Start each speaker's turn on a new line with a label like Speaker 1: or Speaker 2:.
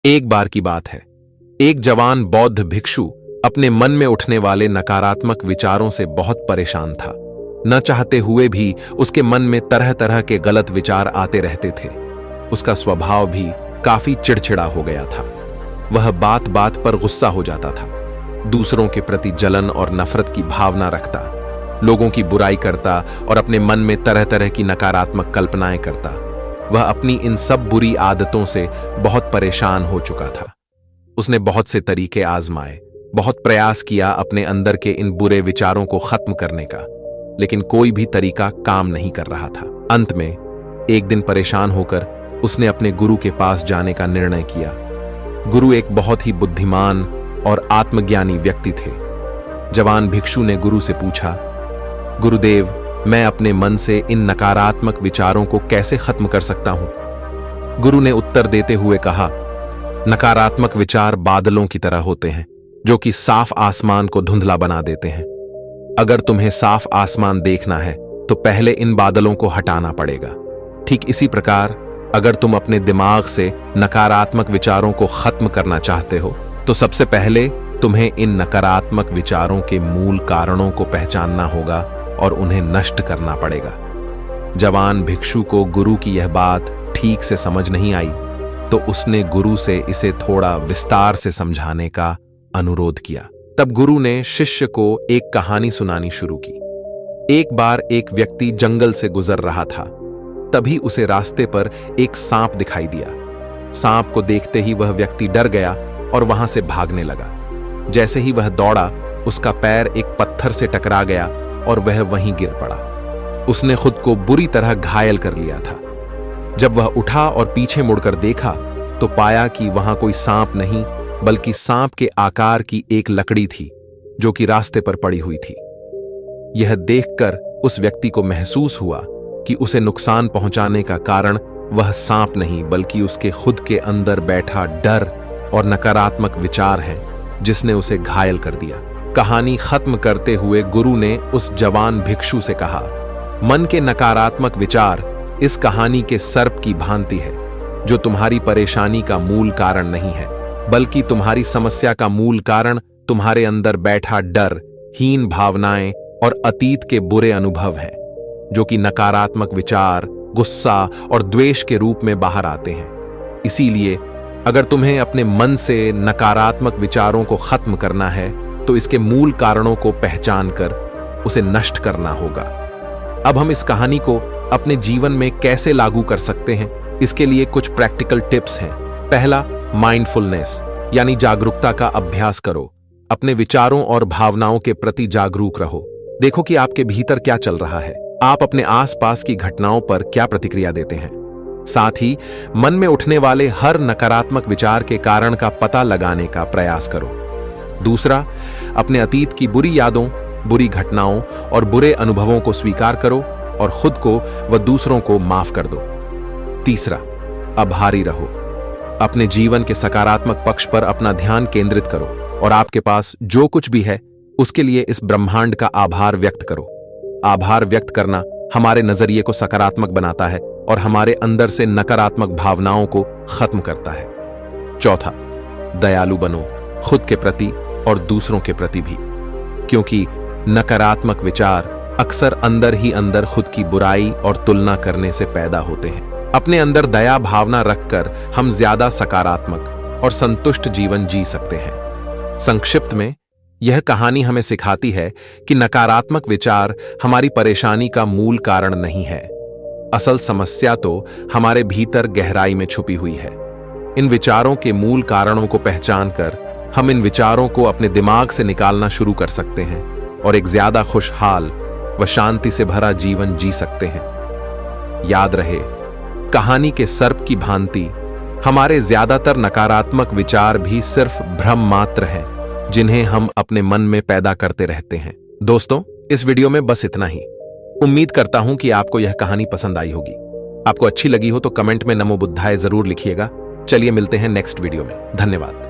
Speaker 1: एक बार की बात है, एक जवान बौद्ध भिक्षु अपने मन में उठने वाले नकारात्मक विचारों से बहुत परेशान था। न चाहते हुए भी उसके मन में तरह तरह के गलत विचार आते रहते थे। उसका स्वभाव भी काफी चिड़चिड़ा हो गया था। वह बात बात पर गुस्सा हो जाता था, दूसरों के प्रति जलन और नफरत की भावना रखता, लोगों की बुराई करता और अपने मन में तरह तरह की नकारात्मक कल्पनाएं करता। वह अपनी इन सब बुरी आदतों से बहुत परेशान हो चुका था। उसने बहुत से तरीके आजमाए, बहुत प्रयास किया अपने अंदर के इन बुरे विचारों को खत्म करने का, लेकिन कोई भी तरीका काम नहीं कर रहा था। अंत में एक दिन परेशान होकर उसने अपने गुरु के पास जाने का निर्णय किया। गुरु एक बहुत ही बुद्धिमान और आत्मज्ञानी व्यक्ति थे। जवान भिक्षु ने गुरु से पूछा, गुरुदेव, मैं अपने मन से इन नकारात्मक विचारों को कैसे खत्म कर सकता हूं? गुरु ने उत्तर देते हुए कहा, नकारात्मक विचार बादलों की तरह होते हैं, जो कि साफ आसमान को धुंधला बना देते हैं। अगर तुम्हें साफ आसमान देखना है तो पहले इन बादलों को हटाना पड़ेगा। ठीक इसी प्रकार अगर तुम अपने दिमाग से नकारात्मक विचारों को खत्म करना चाहते हो तो सबसे पहले तुम्हें इन नकारात्मक विचारों के मूल कारणों को पहचानना होगा और उन्हें नष्ट करना पड़ेगा। जवान भिक्षु को गुरु की यह बात ठीक से समझ नहीं आई, तो उसने गुरु से इसे थोड़ा विस्तार से समझाने का अनुरोध किया। तब गुरु ने शिष्य को एक कहानी सुनानी शुरू की। एक बार एक व्यक्ति जंगल से गुजर रहा था। तभी उसे रास्ते पर एक सांप दिखाई दिया। सांप को देखते ही वह व्यक्ति डर गया और वहां से भागने लगा। जैसे ही वह दौड़ा, उसका पैर एक पत्थर से टकरा गया और वह वहीं गिर पड़ा। उसने खुद को बुरी तरह घायल कर लिया था। जब वह उठा और पीछे मुड़कर देखा तो पाया कि वहां कोई सांप नहीं, बल्कि सांप के आकार की एक लकड़ी थी जो कि रास्ते पर पड़ी हुई थी। यह देखकर उस व्यक्ति को महसूस हुआ कि उसे नुकसान पहुंचाने का कारण वह सांप नहीं, बल्कि उसके खुद के अंदर बैठा डर और नकारात्मक विचार है, जिसने उसे घायल कर दिया। कहानी खत्म करते हुए गुरु ने उस जवान भिक्षु से कहा, मन के नकारात्मक विचार इस कहानी के सर्प की भांति है, जो तुम्हारी परेशानी का मूल कारण नहीं है, बल्कि तुम्हारी समस्या का मूल कारण तुम्हारे अंदर बैठा डर, हीन भावनाएं और अतीत के बुरे अनुभव हैं, जो कि नकारात्मक विचार, गुस्सा और द्वेष के रूप में बाहर आते हैं। इसीलिए अगर तुम्हें अपने मन से नकारात्मक विचारों को खत्म करना है तो इसके मूल कारणों को पहचान कर उसे नष्ट करना होगा। अब हम इस कहानी को अपने जीवन में कैसे लागू कर सकते हैं, इसके लिए कुछ प्रैक्टिकल टिप्स हैं। पहला, माइंडफुलनेस यानी जागरूकता का अभ्यास करो। अपने विचारों और भावनाओं के प्रति जागरूक रहो। देखो कि आपके भीतर क्या चल रहा है, आप अपने आसपास की घटनाओं पर क्या प्रतिक्रिया देते हैं। साथ ही मन में उठने वाले हर नकारात्मक विचार के कारण का पता लगाने का प्रयास करो। दूसरा, अपने अतीत की बुरी यादों, बुरी घटनाओं और बुरे अनुभवों को स्वीकार करो और खुद को व दूसरों को माफ कर दो। तीसरा, आभारी रहो। अपने जीवन के सकारात्मक पक्ष पर अपना ध्यान केंद्रित करो और आपके पास जो कुछ भी है उसके लिए इस ब्रह्मांड का आभार व्यक्त करो। आभार व्यक्त करना हमारे नजरिए को सकारात्मक बनाता है और हमारे अंदर से नकारात्मक भावनाओं को खत्म करता है। चौथा, दयालु बनो, खुद के प्रति और दूसरों के प्रति भी, क्योंकि नकारात्मक विचार अक्सर अंदर ही अंदर खुद की बुराई और तुलना करने से पैदा होते हैं। अपने अंदर दया भावना रखकर हम ज्यादा सकारात्मक और संतुष्ट जीवन जी सकते हैं। संक्षिप्त में यह कहानी हमें सिखाती है कि नकारात्मक विचार हमारी परेशानी का मूल कारण नहीं है। असल समस्या तो हमारे भीतर गहराई में छुपी हुई है। इन विचारों के मूल कारणों को पहचान कर हम इन विचारों को अपने दिमाग से निकालना शुरू कर सकते हैं और एक ज्यादा खुशहाल व शांति से भरा जीवन जी सकते हैं। याद रहे, कहानी के सर्प की भांति हमारे ज्यादातर नकारात्मक विचार भी सिर्फ भ्रम मात्र हैं, जिन्हें हम अपने मन में पैदा करते रहते हैं। दोस्तों, इस वीडियो में बस इतना ही। उम्मीद करता हूं कि आपको यह कहानी पसंद आई होगी। आपको अच्छी लगी हो तो कमेंट में नमो बुद्धाय जरूर लिखिएगा। चलिए मिलते हैं नेक्स्ट वीडियो में। धन्यवाद।